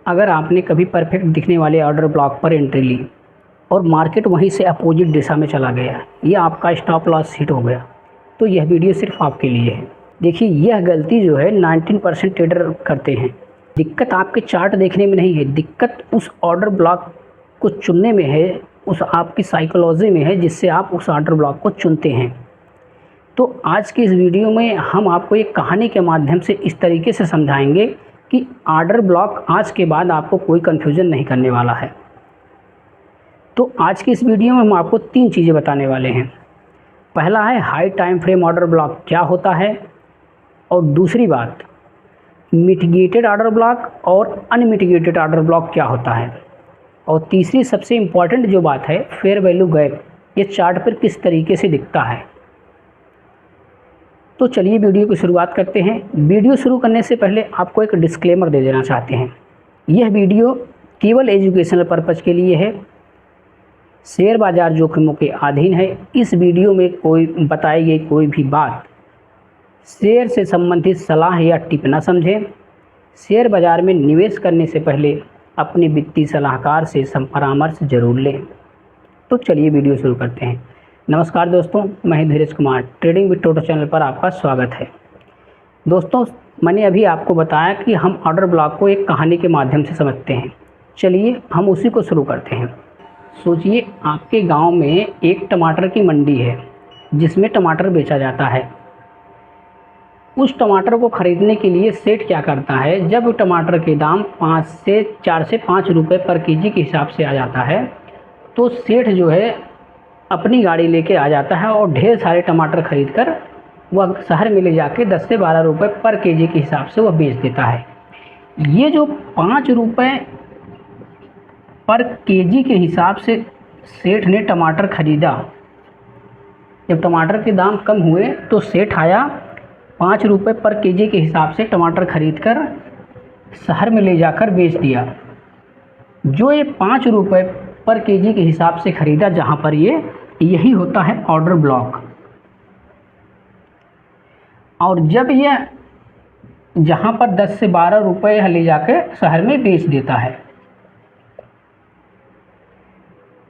अगर आपने कभी परफेक्ट दिखने वाले ऑर्डर ब्लॉक पर एंट्री ली और मार्केट वहीं से अपोजिट दिशा में चला गया या आपका स्टॉप लॉस हिट हो गया, तो यह वीडियो सिर्फ आपके लिए है। देखिए, यह गलती जो है 19% ट्रेडर करते हैं। दिक्कत आपके चार्ट देखने में नहीं है, दिक्कत उस ऑर्डर ब्लॉक को चुनने में है, उस आपकी साइकोलॉजी में है जिससे आप उस ऑर्डर ब्लॉक को चुनते हैं। तो आज की इस वीडियो में हम आपको एक कहानी के माध्यम से इस तरीके से समझाएंगे कि ऑर्डर ब्लॉक आज के बाद आपको कोई कन्फ्यूज़न नहीं करने वाला है। तो आज की इस वीडियो में हम आपको 3 चीज़ें बताने वाले हैं। पहला है high time frame order block क्या होता है, और दूसरी बात मिटिगेटेड ऑर्डर ब्लॉक और अनमिटिगेटेड ऑर्डर ब्लॉक क्या होता है, और तीसरी सबसे इम्पॉर्टेंट जो बात है फेयर वैल्यू गैप, ये चार्ट पर किस तरीके से दिखता है। तो चलिए वीडियो की शुरुआत करते हैं। वीडियो शुरू करने से पहले आपको एक डिस्क्लेमर दे देना चाहते हैं। यह वीडियो केवल एजुकेशनल पर्पज़ के लिए है, शेयर बाज़ार जोखिमों के अधीन है। इस वीडियो में कोई बताई गई कोई भी बात शेयर से संबंधित सलाह या टिप न समझें। शेयर बाज़ार में निवेश करने से पहले अपने वित्तीय सलाहकार से परामर्श जरूर लें। तो चलिए वीडियो शुरू करते हैं। नमस्कार दोस्तों, मैं Dheeraj Kumar, trading with Toto channel पर आपका स्वागत है। दोस्तों, मैंने अभी आपको बताया कि हम ऑर्डर ब्लॉक को एक कहानी के माध्यम से समझते हैं। चलिए हम उसी को शुरू करते हैं। सोचिए, आपके गांव में एक टमाटर की मंडी है जिसमें टमाटर बेचा जाता है। उस टमाटर को ख़रीदने के लिए सेठ क्या करता है, जब टमाटर के दाम 4 से 5 रुपये पर केजी के हिसाब से आ जाता है, तो सेठ जो है अपनी गाड़ी लेके आ जाता है और ढेर सारे टमाटर ख़रीद कर वह शहर में ले जाके 10 से 12 रुपये पर केजी के हिसाब से वह बेच देता है। ये जो 5 रुपये पर केजी के हिसाब से सेठ ने टमाटर ख़रीदा, जब टमाटर के दाम कम हुए तो सेठ आया 5 रुपये पर केजी के हिसाब से टमाटर ख़रीद कर शहर में ले जाकर बेच दिया। जो ये 5 रुपये पर केजी के हिसाब से ख़रीदा, जहाँ पर यही होता है ऑर्डर ब्लॉक। और जब यह जहाँ पर 10 से 12 रुपये ले जाके शहर में बेच देता है।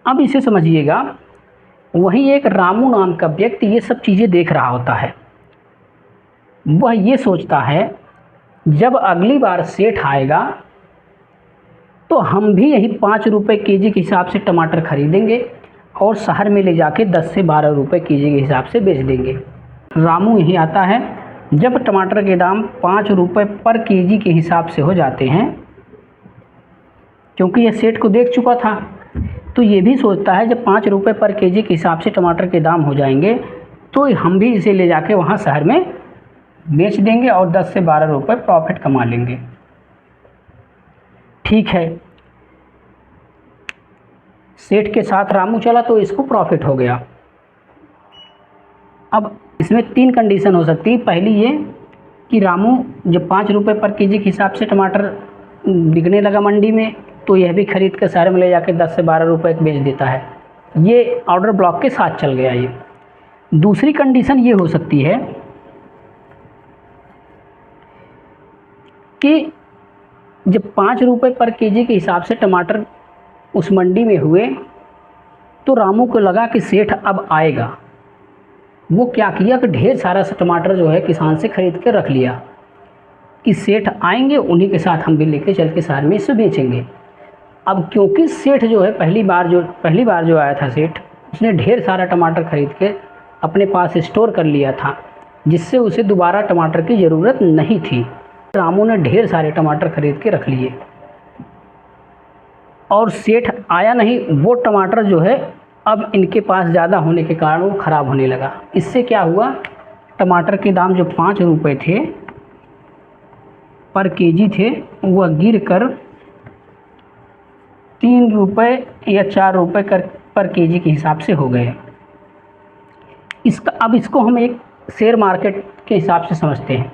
अब इसे समझिएगा, वहीं एक रामू नाम का व्यक्ति ये सब चीज़ें देख रहा होता है। वह ये सोचता है जब अगली बार सेठ आएगा तो हम भी यही 5 रुपये केजी के हिसाब से टमाटर खरीदेंगे और शहर में ले जाके 10 से 12 रुपये केजी के हिसाब से बेच देंगे। रामू यही आता है जब टमाटर के दाम 5 रुपये पर केजी के हिसाब से हो जाते हैं, क्योंकि यह सेठ को देख चुका था, तो ये भी सोचता है जब 5 रुपये पर केजी के हिसाब से टमाटर के दाम हो जाएंगे तो हम भी इसे ले जाके वहाँ शहर में बेच देंगे और 10 से 12 रुपये प्रॉफिट कमा लेंगे। ठीक है, सेठ के साथ रामू चला तो इसको प्रॉफिट हो गया। अब इसमें 3 कंडीशन हो सकती है। पहली ये कि रामू जब 5 रुपये पर केजी के हिसाब से टमाटर बिकने लगा मंडी में, तो यह भी खरीद कर शहर में ले जाकर 10 से 12 रुपये बेच देता है। ये ऑर्डर ब्लॉक के साथ चल गया। ये दूसरी कंडीशन ये हो सकती है कि जब 5 रुपये पर केजी के हिसाब से टमाटर उस मंडी में हुए तो रामू को लगा कि सेठ अब आएगा। वो क्या किया कि ढेर सारा टमाटर जो है किसान से खरीद कर रख लिया कि सेठ आएंगे, उन्हीं के साथ हम भी लेके चल के शहर में इसे बेचेंगे। अब क्योंकि सेठ जो है पहली बार जो आया था सेठ, उसने ढेर सारा टमाटर खरीद के अपने पास स्टोर कर लिया था, जिससे उसे दोबारा टमाटर की ज़रूरत नहीं थी। रामू ने ढेर सारे टमाटर खरीद के रख लिए और सेठ आया नहीं। वो टमाटर जो है अब इनके पास ज़्यादा होने के कारण वो ख़राब होने लगा। इससे क्या हुआ, टमाटर के दाम जो 5 रुपये थे पर केजी थे, वह गिर कर 3 रुपये या 4 रुपये पर केजी के हिसाब से हो गए। अब इसको हम एक शेयर मार्केट के हिसाब से समझते हैं।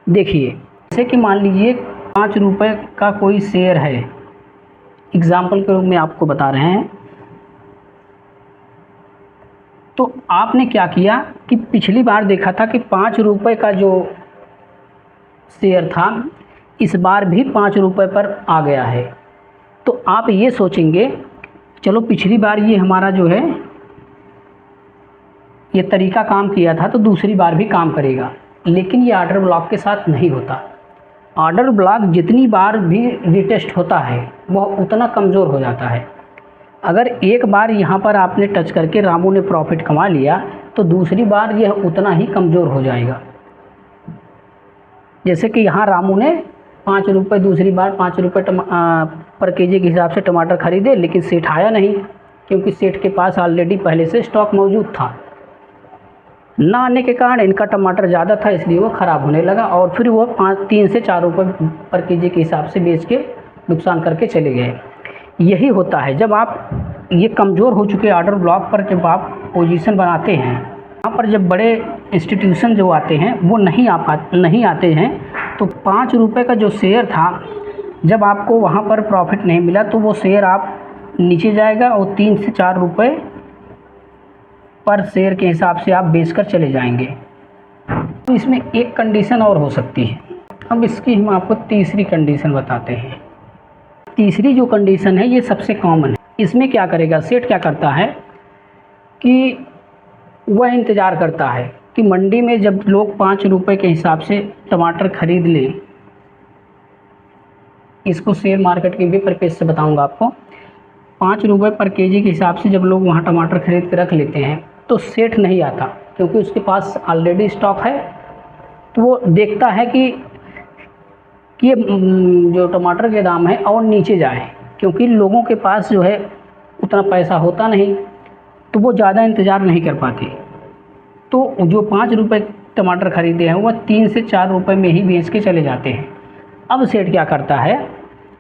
देखिए, जैसे कि मान लीजिए 5 रुपये का कोई शेयर है, एग्जाम्पल के रूप में आपको बता रहे हैं। तो आपने क्या किया कि पिछली बार देखा था कि 5 रुपये का जो शेयर था इस बार भी 5 रुपये पर आ गया है। तो आप ये सोचेंगे चलो पिछली बार ये हमारा जो है ये तरीका काम किया था तो दूसरी बार भी काम करेगा, लेकिन ये ऑर्डर ब्लॉक के साथ नहीं होता। ऑर्डर ब्लॉक जितनी बार भी रिटेस्ट होता है वह उतना कमज़ोर हो जाता है। अगर एक बार यहाँ पर आपने टच करके रामू ने प्रॉफिट कमा लिया तो दूसरी बार यह उतना ही कमज़ोर हो जाएगा। जैसे कि यहाँ रामू ने 5 रुपये दूसरी बार 5 रुपये पर केजी के हिसाब से टमाटर खरीदे, लेकिन सेठ आया नहीं क्योंकि सेठ के पास ऑलरेडी पहले से स्टॉक मौजूद था। ना आने के कारण इनका टमाटर ज़्यादा था इसलिए वो ख़राब होने लगा और फिर वो 3 से 4 रुपये पर केजी के हिसाब से बेच के नुकसान करके चले गए। यही होता है जब आप ये कमज़ोर हो चुके ऑर्डर ब्लॉक पर जब आप पोजीशन बनाते हैं, यहाँ पर जब बड़े इंस्टीट्यूशन जो आते हैं वो नहीं आते हैं, तो 5 रुपये का जो शेयर था जब आपको वहाँ पर प्रॉफिट नहीं मिला तो वो शेयर आप नीचे जाएगा और 3 से 4 रुपये पर शेयर के हिसाब से आप बेचकर चले जाएंगे। तो इसमें एक कंडीशन और हो सकती है। अब इसकी हम आपको तीसरी कंडीशन बताते हैं। तीसरी जो कंडीशन है ये सबसे कॉमन है। इसमें क्या करेगा सेठ, क्या करता है कि वह इंतज़ार करता है कि मंडी में जब लोग 5 रुपये के हिसाब से टमाटर खरीद लें, इसको शेयर मार्केट के भी परिपेक्ष से बताऊंगा आपको। 5 रुपये पर केजी के हिसाब से जब लोग वहाँ टमाटर खरीद के रख लेते हैं तो सेठ नहीं आता क्योंकि उसके पास ऑलरेडी स्टॉक है। तो वो देखता है कि ये जो टमाटर के दाम है और नीचे जाए, क्योंकि लोगों के पास जो है उतना पैसा होता नहीं तो वो ज़्यादा इंतज़ार नहीं कर पाते। तो जो 5 रुपये टमाटर खरीदे हैं वह 3 से 4 रुपये में ही बेच के चले जाते हैं। अब सेठ क्या करता है,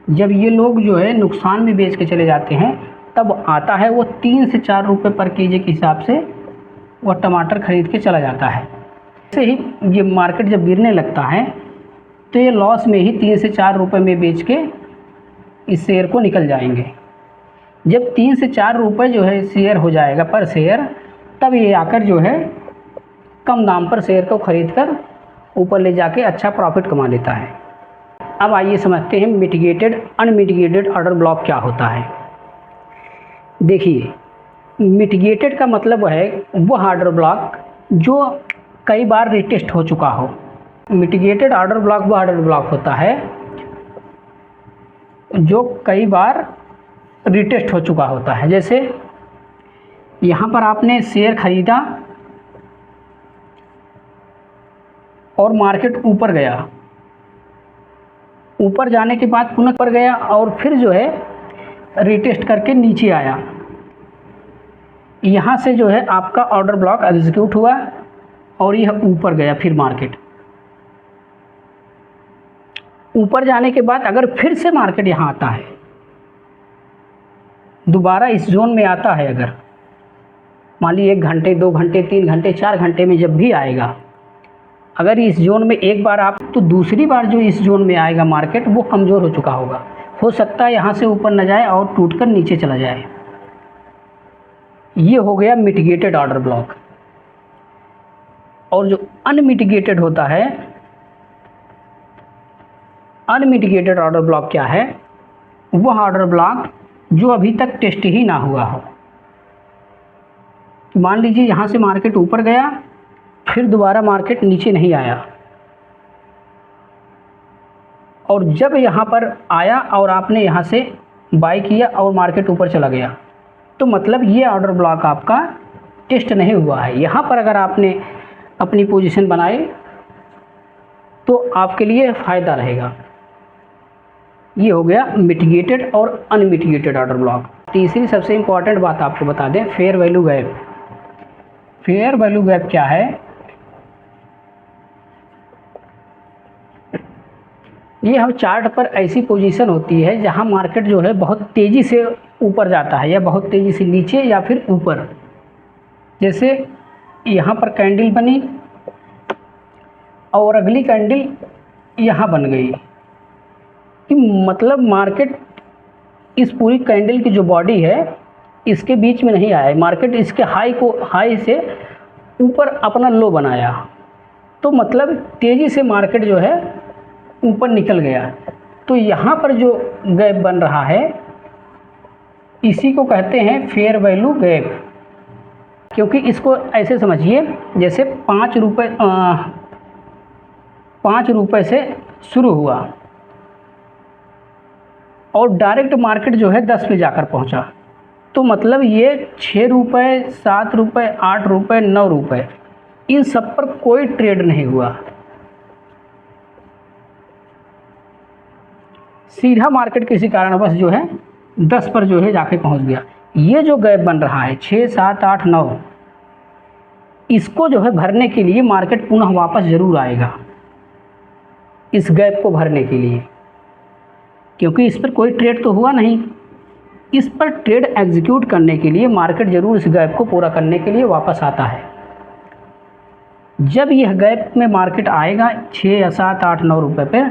जब ये लोग जो है नुकसान में बेच के चले जाते हैं तब आता है वो 3 से 4 रुपये पर केजी के हिसाब से वह टमाटर खरीद के चला जाता है। ऐसे ही ये मार्केट जब गिरने लगता है तो ये लॉस में ही 3 से 4 रुपये में बेच के इस शेयर को निकल जाएंगे। जब 3 से 4 रुपये जो है शेयर हो जाएगा पर शेयर, तब ये आकर जो है कम दाम पर शेयर को खरीद कर ऊपर ले जाके अच्छा प्रॉफिट कमा लेता है। अब आइए समझते हैं मिटिगेटेड अनमिटिगेटेड ऑर्डर ब्लॉक क्या होता है। देखिए, मिटिगेटेड का मतलब है वह ऑर्डर ब्लॉक जो कई बार रिटेस्ट हो चुका हो। मिटिगेटेड ऑर्डर ब्लॉक वह ऑर्डर ब्लॉक होता है जो कई बार रिटेस्ट हो चुका होता है। जैसे यहाँ पर आपने शेयर खरीदा और मार्केट ऊपर गया, ऊपर जाने के बाद पुनः ऊपर गया और फिर जो है रिटेस्ट करके नीचे आया। यहाँ से जो है आपका ऑर्डर ब्लॉक एग्जीक्यूट हुआ और यह ऊपर गया। फिर मार्केट ऊपर जाने के बाद अगर फिर से मार्केट यहाँ आता है, दोबारा इस जोन में आता है, अगर मान लीजिए 1 घंटे 2 घंटे 3 घंटे 4 घंटे में जब भी आएगा, अगर इस जोन में एक बार आप तो दूसरी बार जो इस जोन में आएगा मार्केट वो कमज़ोर हो चुका होगा। हो सकता है यहाँ से ऊपर न जाए और टूटकर नीचे चला जाए। ये हो गया मिटिगेटेड ऑर्डर ब्लॉक। और जो अनमिटिगेटेड होता है, अनमिटिगेटेड ऑर्डर ब्लॉक क्या है, वह ऑर्डर ब्लॉक जो अभी तक टेस्ट ही ना हुआ हो। मान लीजिए यहाँ से मार्केट ऊपर गया, फिर दोबारा मार्केट नीचे नहीं आया और जब यहाँ पर आया और आपने यहाँ से बाई किया और मार्केट ऊपर चला गया, तो मतलब ये ऑर्डर ब्लॉक आपका टेस्ट नहीं हुआ है। यहाँ पर अगर आपने अपनी पोजीशन बनाई तो आपके लिए फ़ायदा रहेगा। ये हो गया मिटिगेटेड और अनमिटिगेटेड ऑर्डर ब्लॉक। तीसरी सबसे इम्पॉर्टेंट बात आपको बता दें, fair value gap. Fair value gap क्या है, ये हम चार्ट पर ऐसी पोजीशन होती है जहां मार्केट जो है बहुत तेज़ी से ऊपर जाता है या बहुत तेज़ी से नीचे या फिर ऊपर। जैसे यहाँ पर कैंडल बनी और अगली कैंडल यहाँ बन गई, कि मतलब मार्केट इस पूरी कैंडल की जो बॉडी है इसके बीच में नहीं आया, मार्केट इसके हाई से ऊपर अपना लो बनाया। तो मतलब तेज़ी से मार्केट जो है ऊपर निकल गया, तो यहाँ पर जो गैप बन रहा है इसी को कहते हैं फेयर वैल्यू गैप। क्योंकि इसको ऐसे समझिए जैसे 5 रुपये से शुरू हुआ और डायरेक्ट मार्केट जो है 10 पे जाकर पहुंचा, तो मतलब ये 6 रुपये, 7 रुपये, 8 रुपये, 9 रुपये, इन सब पर कोई ट्रेड नहीं हुआ, सीधा मार्केट किसी कारणवश जो है 10 पर जो है जाके पहुंच गया। ये जो गैप बन रहा है 6, 7, 8, 9, इसको जो है भरने के लिए मार्केट पुनः वापस ज़रूर आएगा इस गैप को भरने के लिए, क्योंकि इस पर कोई ट्रेड तो हुआ नहीं। इस पर ट्रेड एग्जीक्यूट करने के लिए मार्केट ज़रूर इस गैप को पूरा करने के लिए वापस आता है। जब यह गैप में मार्केट आएगा 6 या 7, 8, 9 रुपये पे,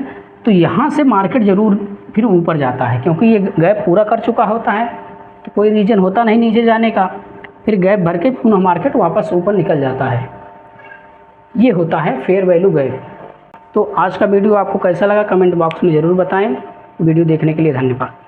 तो यहाँ से मार्केट ज़रूर फिर ऊपर जाता है, क्योंकि ये गैप पूरा कर चुका होता है, तो कोई रीज़न होता नहीं नीचे जाने का, फिर गैप भर के पुनः मार्केट वापस ऊपर निकल जाता है। ये होता है फेयर वैल्यू गैप। तो आज का वीडियो आपको कैसा लगा कमेंट बॉक्स में ज़रूर बताएं। वीडियो देखने के लिए धन्यवाद।